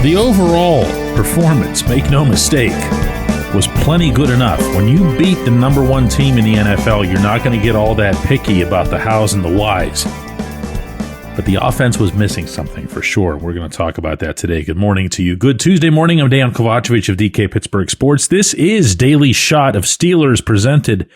The overall performance, make no mistake, was plenty good enough. When you beat the number one team in the NFL, you're not going to get all that picky about the hows and the whys. But the offense was missing something for sure. We're going to talk about that today. Good morning to you. Good Tuesday morning. I'm Dejan Kovacevic of DK Pittsburgh Sports. This is Daily Shot of Steelers presented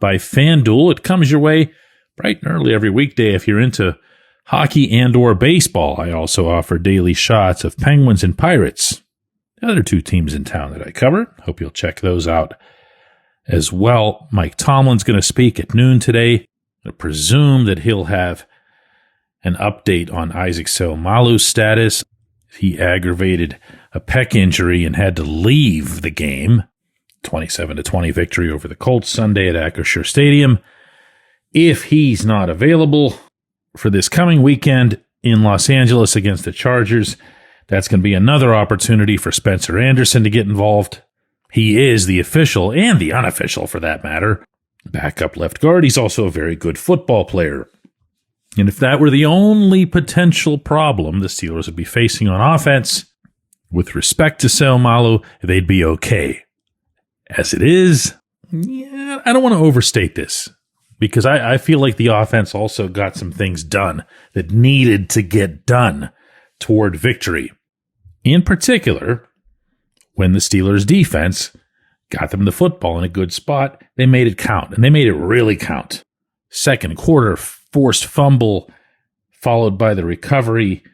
by FanDuel. It comes your way bright and early every weekday if you're into hockey and or baseball. I also offer daily shots of Penguins and Pirates, the other two teams in town that I cover. Hope you'll check those out as well. Mike Tomlin's going to speak at noon today. I presume that he'll have an update on Isaac Seumalo's status. He aggravated a pec injury and had to leave the game. 27-20 victory over the Colts Sunday at Acrisure Stadium. If he's not available for this coming weekend in Los Angeles against the Chargers, that's going to be another opportunity for Spencer Anderson to get involved. He is the official and the unofficial, for that matter, backup left guard. He's also a very good football player. And if that were the only potential problem the Steelers would be facing on offense, with respect to Seumalo, they'd be okay. As it is, I don't want to overstate this, because I feel like the offense also got some things done that needed to get done toward victory. In particular, when the Steelers' defense got them the football in a good spot, they made it count, and they made it really count. Second quarter, forced fumble, followed by the recovery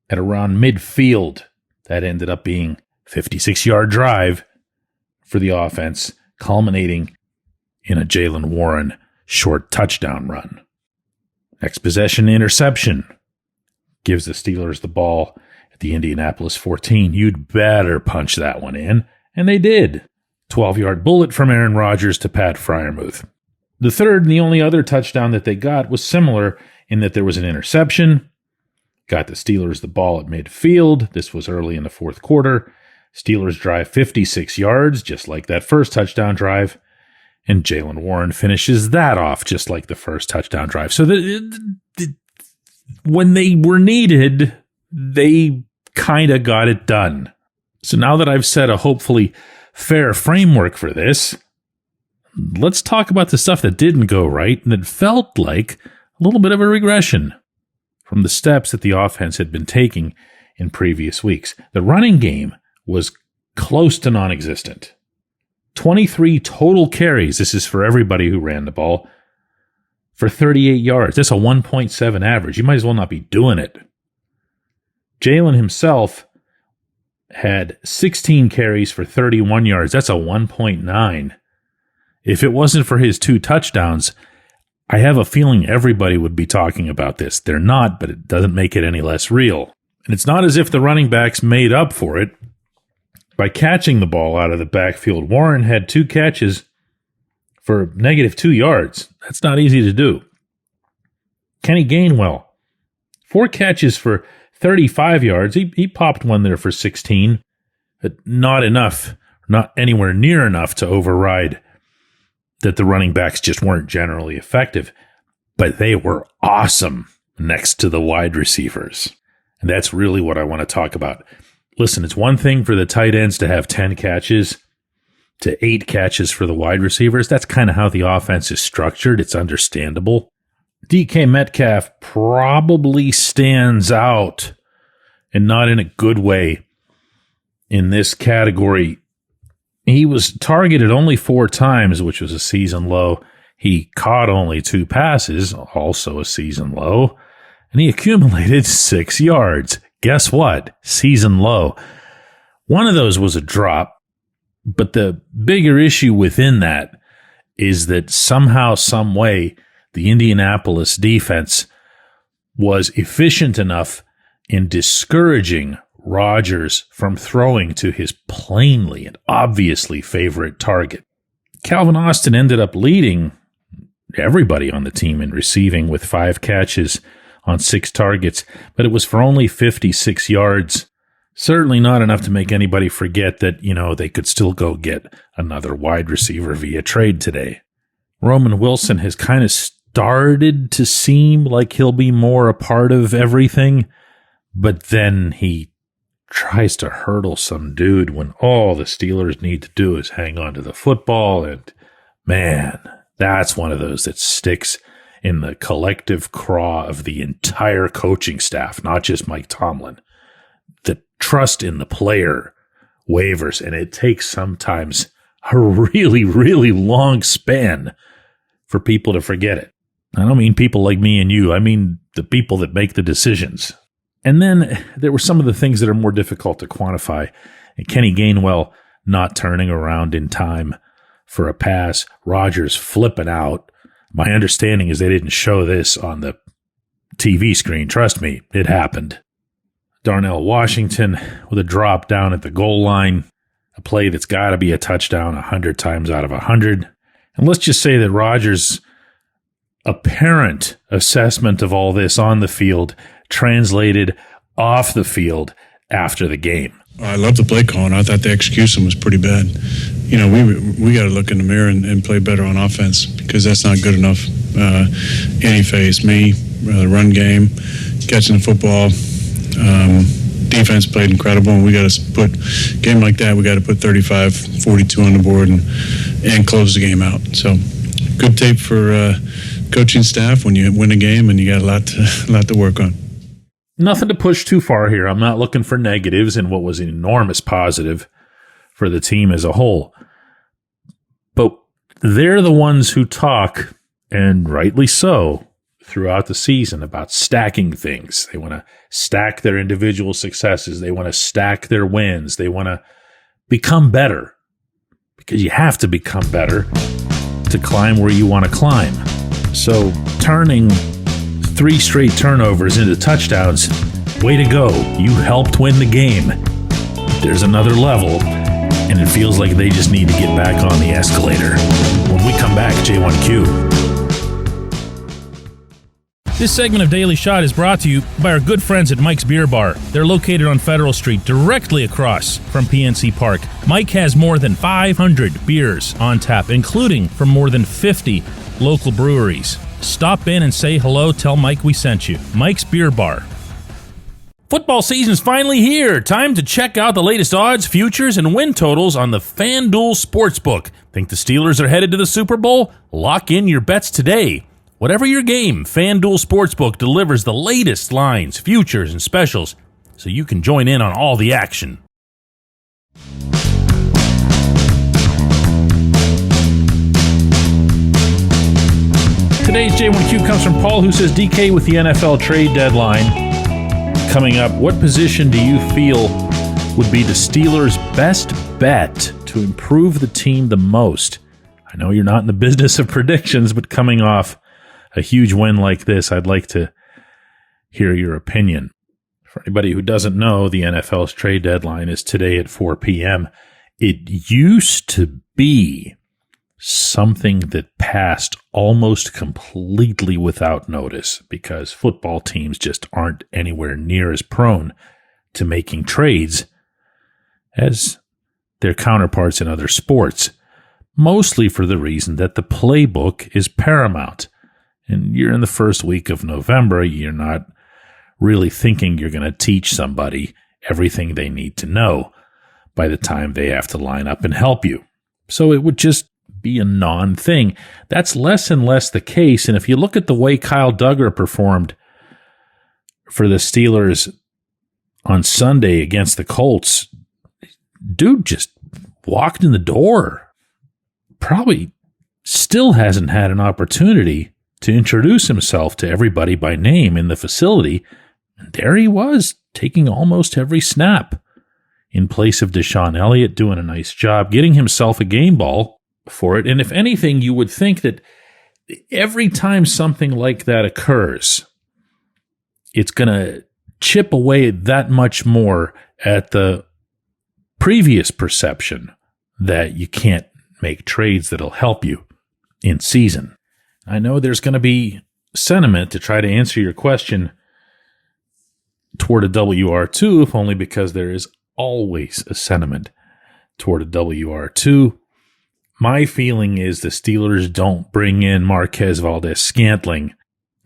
at around midfield. That ended up being a 56-yard drive for the offense, culminating in a Jaylen Warren short touchdown run. Next possession, interception. Gives the Steelers the ball at the Indianapolis 14. You'd better punch that one in. And they did. 12-yard bullet from Aaron Rodgers to Pat Freiermuth. The third and the only other touchdown that they got was similar in that there was an interception. Got the Steelers the ball at midfield. This was early in the fourth quarter. Steelers drive 56 yards, just like that first touchdown drive. And Jaylen Warren finishes that off just like the first touchdown drive. So when they were needed, they kind of got it done. So now that I've set a hopefully fair framework for this, let's talk about the stuff that didn't go right and that felt like a little bit of a regression from the steps that the offense had been taking in previous weeks. The running game was close to non-existent. 23 total carries, this is for everybody who ran the ball, for 38 yards. That's a 1.7 average. You might as well not be doing it. Jaylen himself had 16 carries for 31 yards. That's a 1.9. If it wasn't for his two touchdowns, I have a feeling everybody would be talking about this. They're not, but it doesn't make it any less real. And it's not as if the running backs made up for it by catching the ball out of the backfield. Warren had two catches for -2 yards. That's not easy to do. Kenny Gainwell, 4 catches for 35 yards. He popped one there for 16, but not enough, not anywhere near enough to override that the running backs just weren't generally effective. But they were awesome next to the wide receivers. And that's really what I want to talk about. Listen, it's one thing for the tight ends to have 10 catches to 8 catches for the wide receivers. That's kind of how the offense is structured. It's understandable. DK Metcalf probably stands out, and not in a good way, in this category. He was targeted only 4 times, which was a season low. He caught only 2 passes, also a season low. And he accumulated 6 yards. Guess what? Season low. One of those was a drop, but the bigger issue within that is that somehow, some way, the Indianapolis defense was efficient enough in discouraging Rodgers from throwing to his plainly and obviously favorite target. Calvin Austin ended up leading everybody on the team in receiving with 5 catches on 6 targets, but it was for only 56 yards. Certainly not enough to make anybody forget that, they could still go get another wide receiver via trade today. Ramon Wilson has kind of started to seem like he'll be more a part of everything, but then he tries to hurdle some dude when all the Steelers need to do is hang on to the football. And man, that's one of those that sticks in the collective craw of the entire coaching staff, not just Mike Tomlin. The trust in the player wavers, and it takes sometimes a really, really long span for people to forget it. I don't mean people like me and you. I mean the people that make the decisions. And then there were some of the things that are more difficult to quantify. And Kenny Gainwell not turning around in time for a pass. Rodgers flipping out. My understanding is they didn't show this on the TV screen. Trust me, it happened. Darnell Washington with a drop down at the goal line. A play that's got to be a touchdown 100 times out of 100. And let's just say that Rodgers' apparent assessment of all this on the field translated off the field after the game. I love the play calling. I thought the execution was pretty bad. You know, we got to look in the mirror and play better on offense because that's not good enough. Any phase, me, the run game, catching the football. Defense played incredible, and we got to put game like that. We got to put 35-42 on the board and close the game out. So, good tape for coaching staff when you win a game and you got a lot to work on. Nothing to push too far here. I'm not looking for negatives in what was an enormous positive for the team as a whole. But they're the ones who talk, and rightly so, throughout the season about stacking things. They want to stack their individual successes. They want to stack their wins. They want to become better because you have to become better to climb where you want to climb. So turning 3 straight turnovers into touchdowns, way to go. You helped win the game. There's another level, and it feels like they just need to get back on the escalator. When we come back, J1Q. This segment of Daily Shot is brought to you by our good friends at Mike's Beer Bar. They're located on Federal Street, directly across from PNC Park. Mike has more than 500 beers on tap, including from more than 50 local breweries. Stop in and say hello. Tell Mike we sent you. Mike's Beer Bar. Football season's finally here. Time to check out the latest odds, futures, and win totals on the FanDuel Sportsbook. Think the Steelers are headed to the Super Bowl? Lock in your bets today. Whatever your game, FanDuel Sportsbook delivers the latest lines, futures, and specials so you can join in on all the action. Today's J1Q comes from Paul, who says, DK, with the NFL trade deadline coming up, what position do you feel would be the Steelers' best bet to improve the team the most? I know you're not in the business of predictions, but coming off a huge win like this, I'd like to hear your opinion. For anybody who doesn't know, the NFL's trade deadline is today at 4 p.m. It used to be something that passed almost completely without notice because football teams just aren't anywhere near as prone to making trades as their counterparts in other sports, mostly for the reason that the playbook is paramount. And you're in the first week of November, you're not really thinking you're going to teach somebody everything they need to know by the time they have to line up and help you. So it would just be a non-thing. That's less and less the case. And if you look at the way Kyle Duggar performed for the Steelers on Sunday against the Colts, dude just walked in the door. Probably still hasn't had an opportunity to introduce himself to everybody by name in the facility. And there he was, taking almost every snap in place of Deshaun Elliott, doing a nice job, getting himself a game ball for it. And if anything, you would think that every time something like that occurs, it's going to chip away that much more at the previous perception that you can't make trades that'll help you in season. I know there's going to be sentiment to try to answer your question toward a WR2, if only because there is always a sentiment toward a WR2. My feeling is the Steelers don't bring in Marquez Valdez-Scantling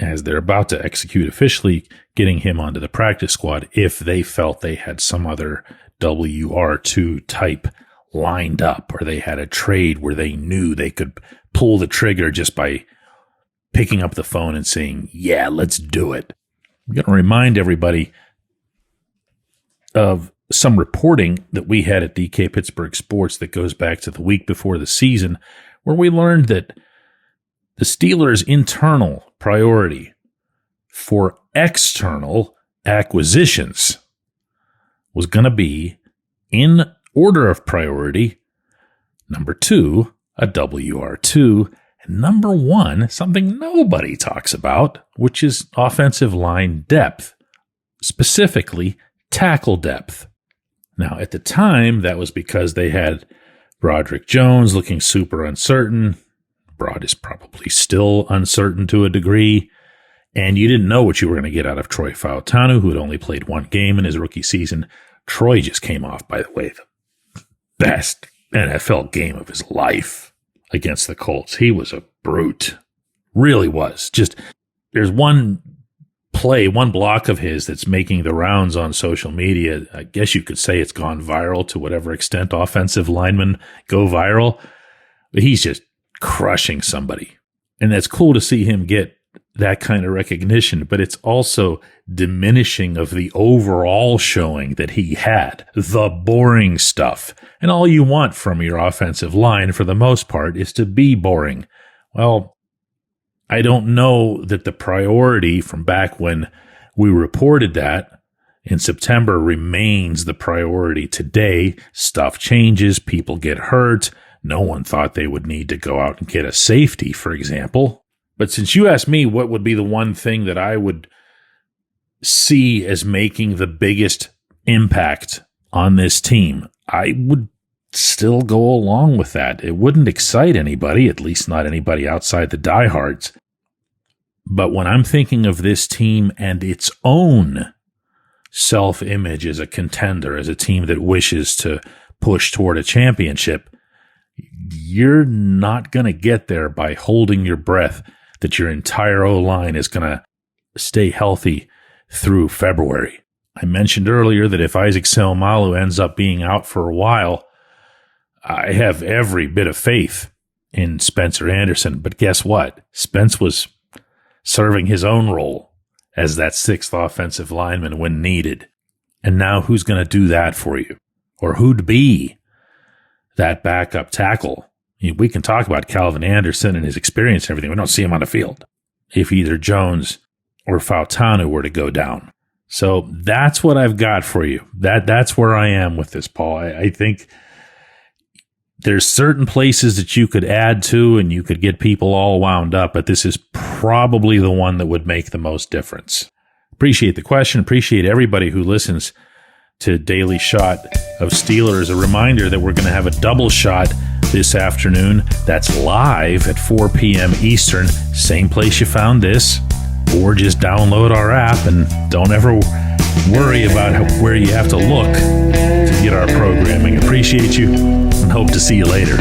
as they're about to execute officially getting him onto the practice squad if they felt they had some other WR2 type lined up, or they had a trade where they knew they could pull the trigger just by picking up the phone and saying, yeah, let's do it. I'm going to remind everybody of some reporting that we had at DK Pittsburgh Sports that goes back to the week before the season, where we learned that the Steelers' internal priority for external acquisitions was going to be, in order of priority, number 2, a WR2, and number 1, something nobody talks about, which is offensive line depth, specifically tackle depth. Now, at the time, that was because they had Broderick Jones looking super uncertain. Brod is probably still uncertain to a degree. And you didn't know what you were going to get out of Troy Fautanu, who had only played 1 game in his rookie season. Troy just came off, by the way, the best NFL game of his life against the Colts. He was a brute. Really was. Just, there's one play, one block of his that's making the rounds on social media. I guess you could say it's gone viral to whatever extent offensive linemen go viral. But he's just crushing somebody. And that's cool to see him get that kind of recognition, but it's also diminishing of the overall showing that he had, the boring stuff. And all you want from your offensive line, for the most part, is to be boring. Well, I don't know that the priority from back when we reported that in September remains the priority today. Stuff changes, people get hurt. No one thought they would need to go out and get a safety, for example. But since you asked me what would be the one thing that I would see as making the biggest impact on this team, I would still go along with that. It wouldn't excite anybody, at least not anybody outside the diehards. But when I'm thinking of this team and its own self-image as a contender, as a team that wishes to push toward a championship, you're not going to get there by holding your breath that your entire O-line is going to stay healthy through February. I mentioned earlier that if Isaac Seumalo ends up being out for a while, I have every bit of faith in Spencer Anderson. But guess what? Spence was serving his own role as that 6th offensive lineman when needed. And now who's going to do that for you? Or who'd be that backup tackle? We can talk about Calvin Anderson and his experience and everything. We don't see him on the field if either Jones or Fautanu were to go down. So that's what I've got for you. That's where I am with this, Paul. I think there's certain places that you could add to and you could get people all wound up, but this is probably the one that would make the most difference. Appreciate the question. Appreciate everybody who listens to Daily Shot of Steelers. A reminder that we're going to have a double shot this afternoon. That's live at 4 p.m. Eastern. Same place you found this. Or just download our app and don't ever worry about where you have to look to get our programming. Appreciate you and hope to see you later.